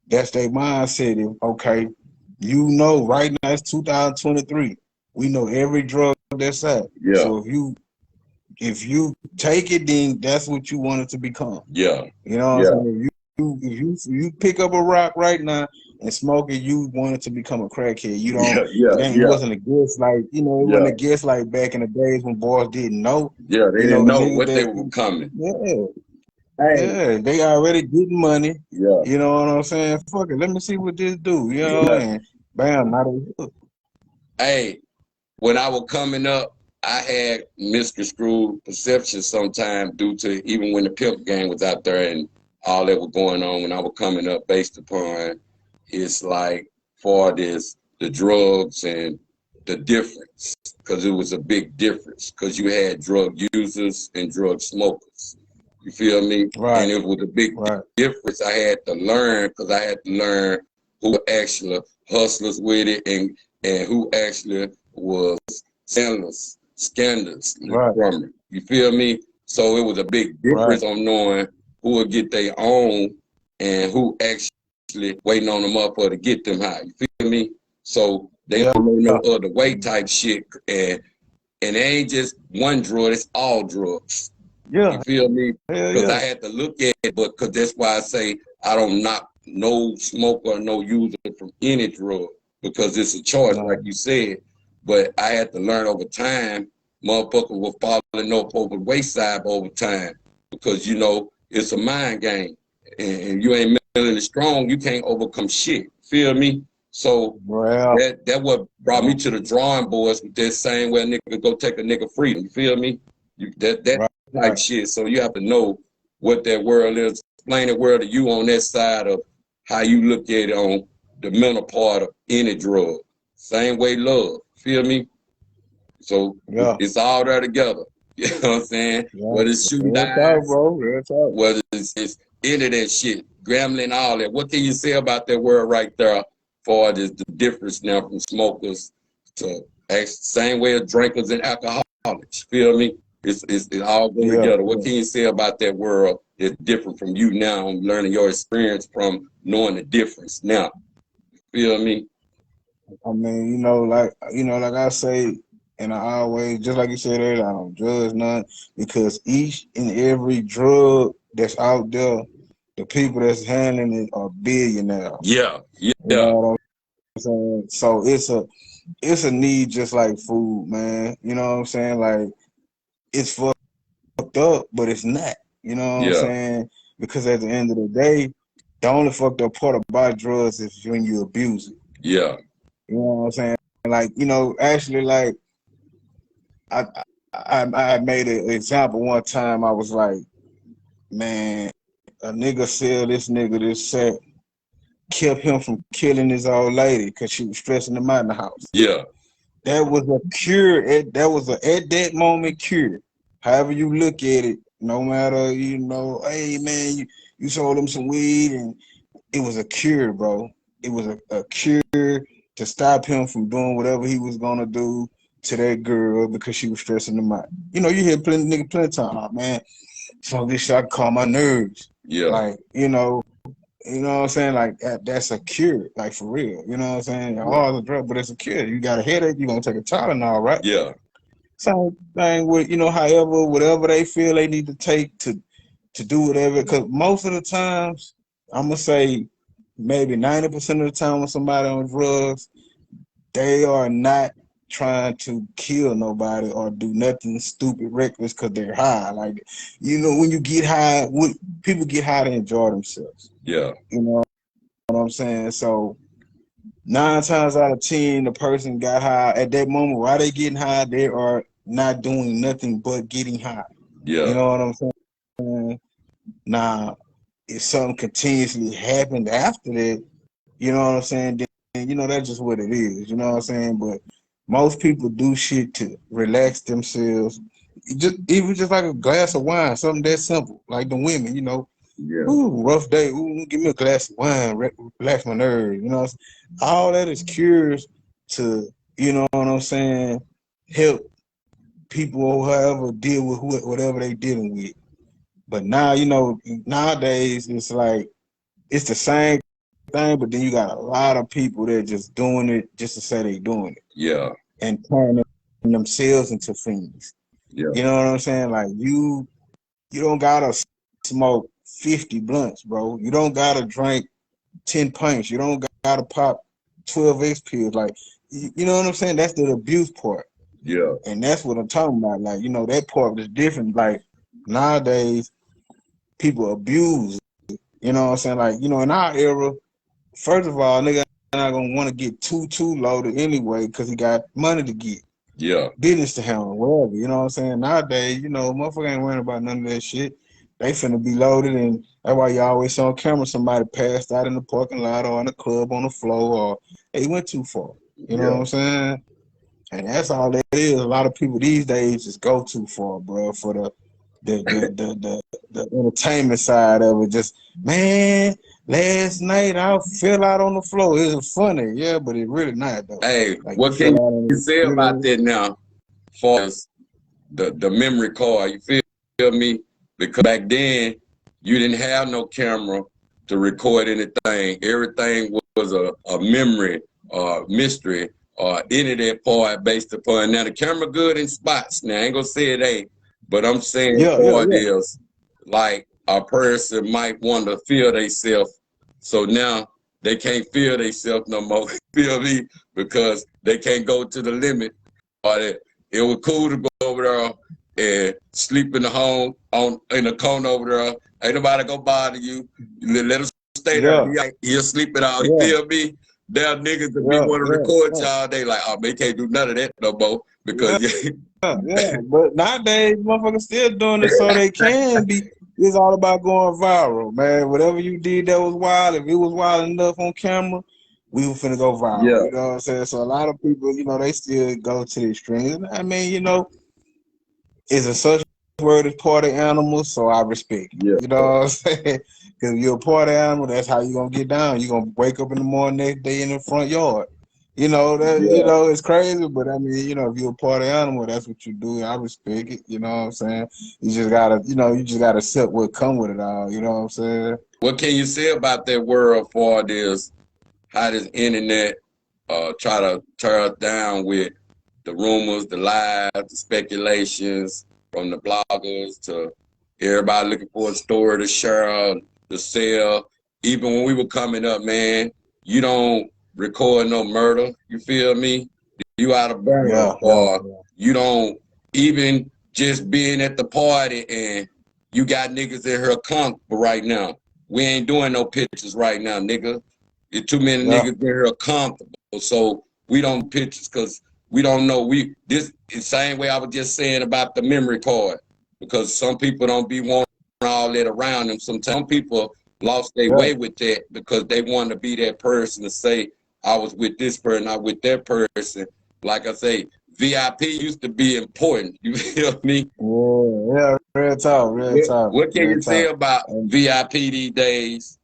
that's their mindset. Okay, right now it's 2023. We know every drug that's out. yeah, So if you take it, then that's what you want it to become. yeah, You know what I'm yeah, saying? If you pick up a rock right now and smoke it, you want it to become a crackhead. You don't. yeah, yeah, It yeah, wasn't a guess like it wasn't yeah, a guess like back in the days when boys didn't know. yeah. They didn't know Niggas what they that were becoming. yeah. Hey, Yeah, they already getting money. yeah, You know what I'm saying? Fuck it, let me see what this do. yeah. And bam, not a hook. Hey, when I was coming up, I had misconstrued perception sometimes due to even when the pimp game was out there and all that was going on when I was coming up based upon it's like for this the drugs and the difference because it was a big difference because you had drug users and drug smokers. You feel me? Right, And it was a big right, difference I had to learn because I had to learn who were actually hustlers with it and who actually was scandalous right, from it. You feel me? So it was a big right, difference on knowing who would get their own and who actually waiting on them up for to get them high. You feel me? So they yeah, don't know no other way type shit. And it ain't just one drug, it's all drugs. You yeah, feel me? hell Because I yeah, had to look at it, but because that's why I say I don't knock no smoker or no user from any drug because it's a choice, like no, you said. But I had to learn over time. Motherfuckers were falling up over the wayside over time because it's a mind game, and you ain't mentally strong, you can't overcome shit. Feel me? So well, that what brought me yeah, to the drawing boards with that same way a nigga go take a nigga freedom. You feel me? That right, type right, shit. So you have to know what that world is. Explain the world to you on that side of how you look at it on the mental part of any drug. Same way love. Feel me? So yeah, it's all there together. You know what I'm saying? yeah. Whether it's shooting Real talk, dice, bro. Real talk. whether it's any of that shit, gambling, all that. What can you say about that world right there for the difference now from smokers to same way of drinkers and alcoholics? Feel me? It all go together. What can you say about that world that's different from you now, learning your experience from knowing the difference now? Feel me? I mean, like I say, and I always, just like you said earlier, I don't judge none, because each and every drug that's out there, the people that's handling it are billionaires. Yeah. You know what I'm saying? So it's a need just like food, man. You know what I'm saying? Like, it's fucked up, but it's not. You know what I'm saying? Because at the end of the day, the only fucked up part about drugs is when you abuse it. Yeah. You know what I'm saying? Like, actually, like, I made an example one time. I was like, man, a nigga sell this nigga this set, kept him from killing his old lady because she was stressing him out in the house. Yeah. That was a cure. That was a at that moment cure. However you look at it, no matter, hey man, you sold him some weed, and it was a cure, bro. It was a cure to stop him from doing whatever he was gonna do to that girl because she was stressing him out. You hear plenty of time, oh, man, so this shit I can calm my nerves. Yeah. Like, you know what I'm saying? Like, that's a cure, like, for real. You know what I'm saying? Oh, it's a drug, but it's a cure. You got a headache, you're gonna take a Tylenol, right? Yeah. Same thing with, however, whatever they feel they need to take to do whatever. Because most of the times, I'm gonna say maybe 90% of the time when somebody on drugs, they are not trying to kill nobody or do nothing stupid, reckless, because they're high. Like, when you get high, people get high to enjoy themselves. Yeah. You know what I'm saying? So 9 times out of 10, the person got high at that moment. While they getting high, they are not doing nothing but getting high. Yeah. You know what I'm saying? Now, if something continuously happened after that, you know what I'm saying, then, that's just what it is. You know what I'm saying? But most people do shit to relax themselves. Even just like a glass of wine, something that simple. Like the women, Yeah. ooh, rough day. Ooh, give me a glass of wine, relax my nerves. All that is cures to, you know what I'm saying, help people or whoever deal with whatever they dealing with. But now, nowadays it's like it's the same thing, but then you got a lot of people that just doing it just to say they doing it. Yeah. And turning themselves into fiends. Yeah. You know what I'm saying? Like, you don't gotta smoke 50 blunts, bro. You don't gotta drink 10 pints. You don't gotta pop 12 X pills. Like, you know what I'm saying? That's the abuse part. Yeah. And that's what I'm talking about. Like, that part is different. Like, nowadays, people abuse. You know what I'm saying? Like, in our era, first of all, nigga not gonna want to get too loaded anyway because he got money to get. Yeah. Business to handle, whatever. You know what I'm saying? Nowadays, motherfucker ain't worrying about none of that shit. They finna be loaded, and that's why you always see on camera somebody passed out in the parking lot or in the club on the floor, or they went too far. You know what I'm saying? And that's all that is. A lot of people these days just go too far, bro, for the entertainment side of it. Just, man, last night I fell out on the floor. It was funny, yeah, but it really not though. Hey, Like, what can you say about that now? For the memory card, you feel me? Because back then you didn't have no camera to record anything. Everything was a memory, mystery, any of that part based upon. Now the camera good in spots. Now I ain't gonna say it ain't, but I'm saying part is like a person might want to feel themselves. So now they can't feel themselves no more. Feel me? Because they can't go to the limit. Or it was cool to go over there and sleep in the home in the corner over there. Ain't nobody gonna bother you. Let us stay there. You'll sleep it out. You feel me? There are niggas that we want to record y'all. They like, oh, they can't do none of that no more because But nowadays, motherfuckers still doing it so they can be. It's all about going viral, man. Whatever you did that was wild, if it was wild enough on camera, we were finna go viral. Yeah. You know what I'm saying? So a lot of people, they still go to the extremes. I mean, it's a such word as party animal, so I respect it. Yeah. You know what I'm saying? Because you're a party animal, that's how you're gonna get down. You're gonna wake up in the morning next day in the front yard. You know that Yeah. it's crazy, but I mean, if you're a party animal, that's what you do. I respect it. You know what I'm saying? You just gotta, accept what come with it all. You know what I'm saying? What can you say about that world for this? How this internet try to tear us down with the rumors, the lies, the speculations from the bloggers to everybody looking for a story to share, to sell. Even when we were coming up, man, you don't record no murder. You feel me? You out of burn, Yeah, yeah, or you don't even just being at the party and you got niggas in here comfortable right now. We ain't doing no pictures right now, nigga. It's too many yeah, niggas in here comfortable. So we don't pictures because we don't know. This the same way I was just saying about the memory card. Because some people don't be wanting all that around them. Sometimes some people lost their yeah, way with that because they want to be that person to say, I was with this person, I with that person. Like I say, VIP used to be important. You feel me? yeah. Real talk, real talk, What can real you say talk. about And VIP these days?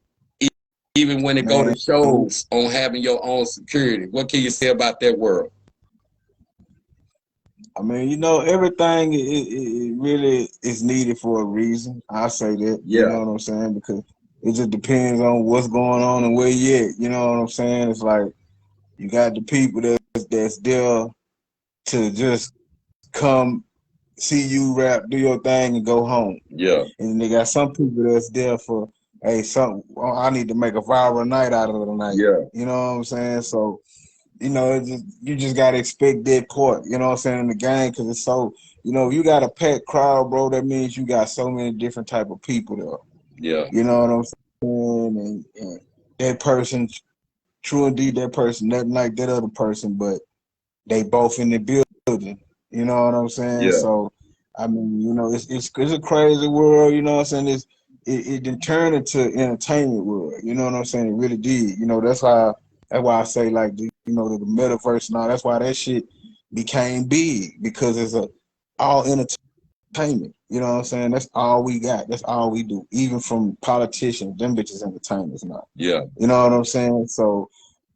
Even when it go to man, shows on having your own security. What can you say about that world? I mean, everything it really is needed for a reason. I say that, you Yeah, know what I'm saying? Because it just depends on what's going on and where you at. You know what I'm saying? It's like you got the people that's there to just come see you rap, do your thing, and go home. yeah, And they got some people that's there for, hey, I need to make a viral night out of the night. yeah, You know what I'm saying? So you just gotta expect that part. You know what I'm saying in the game because it's so. You got a packed crowd, bro. That means you got so many different type of people there. yeah, You know what I'm saying? And that person, true indeed, that person, nothing like that other person, but they both in the building. You know what I'm saying? yeah, So, I mean, it's a crazy world. You know what I'm saying? It did turn into entertainment world. You know what I'm saying? It really did. That's why I say like the metaverse and all. That's why that shit became big because it's all entertainment. You know what I'm saying? That's all we got. That's all we do. Even from politicians, them bitches entertainers now. yeah, You know what I'm saying? So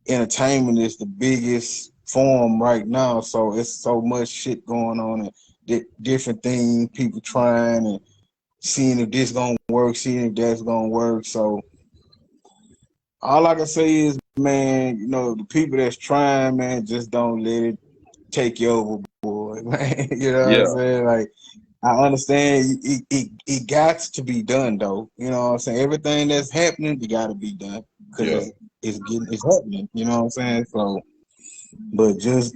entertainment is the biggest form right now. So it's so much shit going on and different things, people trying and seeing if this gonna work, seeing if that's gonna work. So all I can say is, man, the people that's trying, man, just don't let it take you overboard, man. You know what I'm yeah, saying? Like I understand it got to be done though. You know what I'm saying? Everything that's happening, it gotta be done because yeah, it's happening. You know what I'm saying? So but just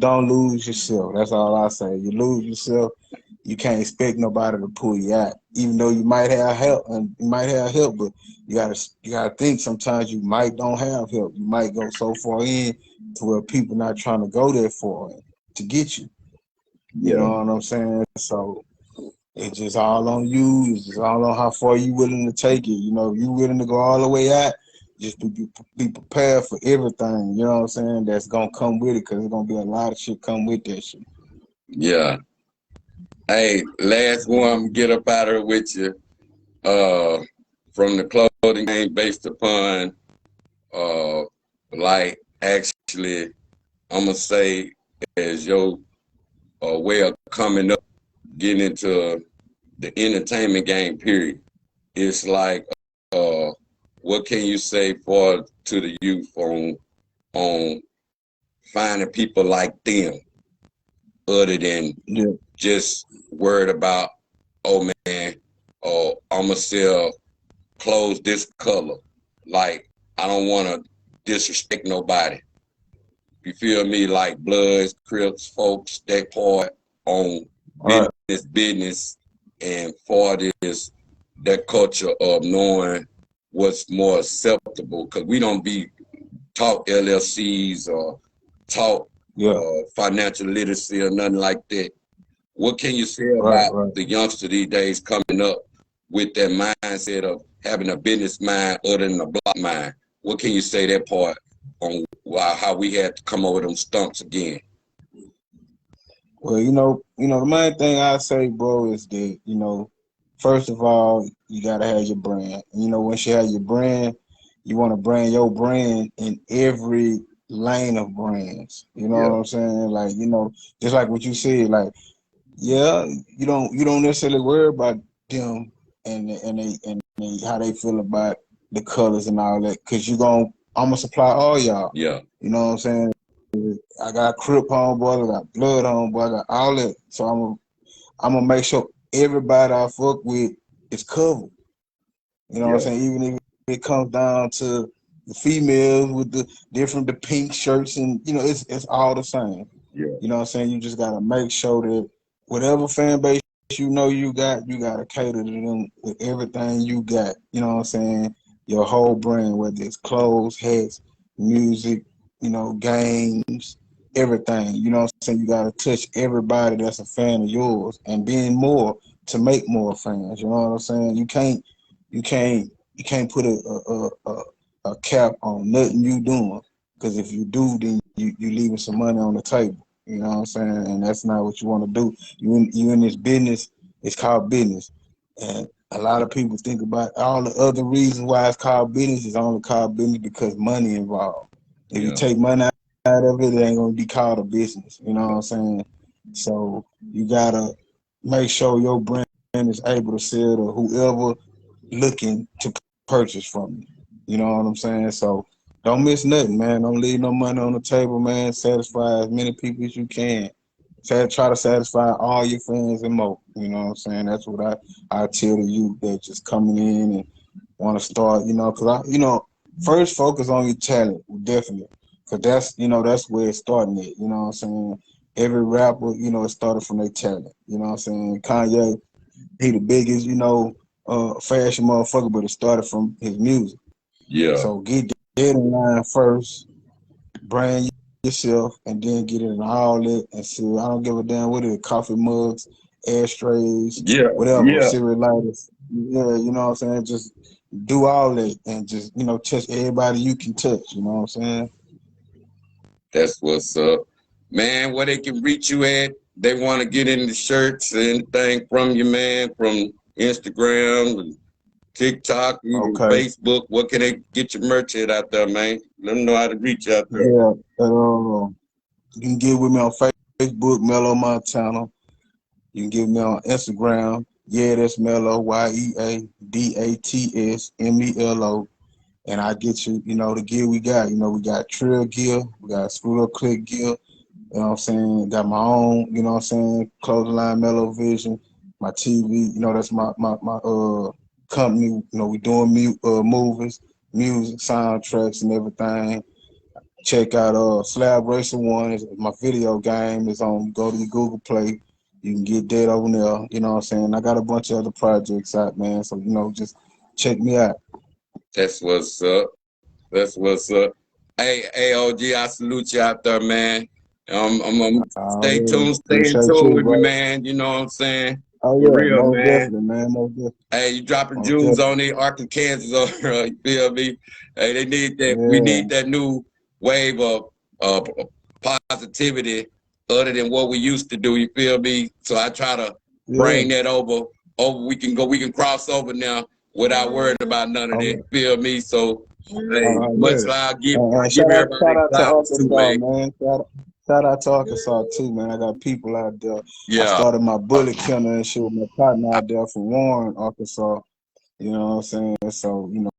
don't lose yourself. That's all I say. You lose yourself, you can't expect nobody to pull you out. Even though you might have help and you might have help, but you gotta think sometimes you might don't have help. You might go so far in to where people not trying to go there for it to get you. You yeah, know what I'm saying? So it's just all on you. It's just all on how far you willing to take it. If you willing to go all the way out, just be prepared for everything. You know what I'm saying? That's gonna come with it, because there's gonna be a lot of shit come with that shit. yeah. Hey, last one, get up out of here with you. Uh, from the clothing game based upon, uh, like actually, I'm gonna say as your way of coming up, getting into the entertainment game. Period. It's like, uh, what can you say for to the youth on finding people like them, other than Yeah, just worried about, oh man, oh I'ma sell clothes this color. Like I don't want to disrespect nobody. You feel me? Like Bloods, Crips, folks, that part on all right, business, and for this that culture of knowing what's more acceptable, because we don't be taught LLCs or taught yeah, financial literacy or nothing like that. What can you say right, about right. the youngster these days coming up with that mindset of having a business mind other than a block mind? What can you say that part on how we had to come over them stumps again? Well, the main thing I say, bro, is that first of all, you gotta have your brand. Once you have your brand, you want to brand your brand in every lane of brands. You know Yeah. what I'm saying? Like, you know, just like what you said, like, yeah, you don't necessarily worry about them and they how they feel about the colors and all that, cause I'm gonna supply all y'all. Yeah. You know what I'm saying? I got Crip homeboy, I got Blood homeboy, I got all that. So I'm gonna make sure everybody I fuck with is covered. You know what I'm Yeah. saying? Even if it comes down to the females with the pink shirts, and you know, it's all the same. Yeah. You know what I'm saying? You just gotta make sure that whatever fan base you gotta cater to them with everything you got. You know what I'm saying? Your whole brand, whether it's clothes, hats, music, you know, games, everything. You know what I'm saying? You gotta touch everybody that's a fan of yours, and being more to make more fans. You know what I'm saying? You can't put a cap on nothing you doing, because if you do, then you leaving some money on the table. You know what I'm saying? And that's not what you want to do. You in this business. It's called business, and a lot of people think about all the other reasons why it's called business. It's only called business because money involved. If you Yeah. take money out of it, it ain't gonna be called a business. You know what I'm saying? So you gotta make sure your brand is able to sell to whoever looking to purchase from you. You know what I'm saying? So don't miss nothing, man. Don't leave no money on the table, man. Satisfy as many people as you can. Try to satisfy all your fans and more. You know what I'm saying? That's what I tell the youth that just coming in and want to start, you know, because first focus on your talent, definitely. Because that's where it's starting at. You know what I'm saying? Every rapper, you know, it started from their talent. You know what I'm saying? Kanye, he the biggest, you know, fashion motherfucker, but it started from his music. Yeah. So get that in line first, brand yourself, and then get it in all that and see. I don't give a damn what it is, coffee mugs, ashtrays, Yeah. whatever, Yeah. cigarette lighters. Yeah, you know what I'm saying? Just do all that and just, you know, touch everybody you can touch, you know what I'm saying? That's what's up. Man, where they can reach you at? They want to get in the shirts, anything from you, man, from Instagram, TikTok, even Okay. Facebook. What can they get your merch at out there, man? Let them know how to reach you out there. Yeah. You can get with me on Facebook, Melo Montana. You can get me on Instagram. Yeah, that's Melo, YeaDatsMelo. And I get you, you know, the gear we got. You know, we got Trill gear, we got Screw Up Click gear. You know what I'm saying? Got my own, you know what I'm saying, clothing line, Mellow Vision, my TV, you know, that's my company. You know, we doing movies, music, soundtracks and everything. Check out Slab Racer One. Is my video game is on. Go to the Google Play. You can get that over there. You know what I'm saying? I got a bunch of other projects out, man. So you know, just check me out. That's what's up. That's what's up. Hey, AOG, I salute you out there, man. I'm stay Yeah. tuned, stay in Appreciate tune you, with me, bro. man. You know what I'm saying? Oh For yeah, real, most man. definitely, man. Most definitely. Hey, you dropping Most jewels definitely. on the Arkansas, Kansas over there, you feel me? Hey, they need that. We Yeah. need that new wave of positivity other than what we used to do, you feel me? So I try to Yeah. bring that over. We can cross over now without worrying about none of that, Oh, you feel me? So hey, much yeah. love. I give Shout everybody out to flowers too, Arkansas, man. man. Shout out to Arkansas too, man. I got people out there. I Yeah. started my bullet kennel and shit with my partner out there from Warren, Arkansas. You know what I'm saying? So, you know,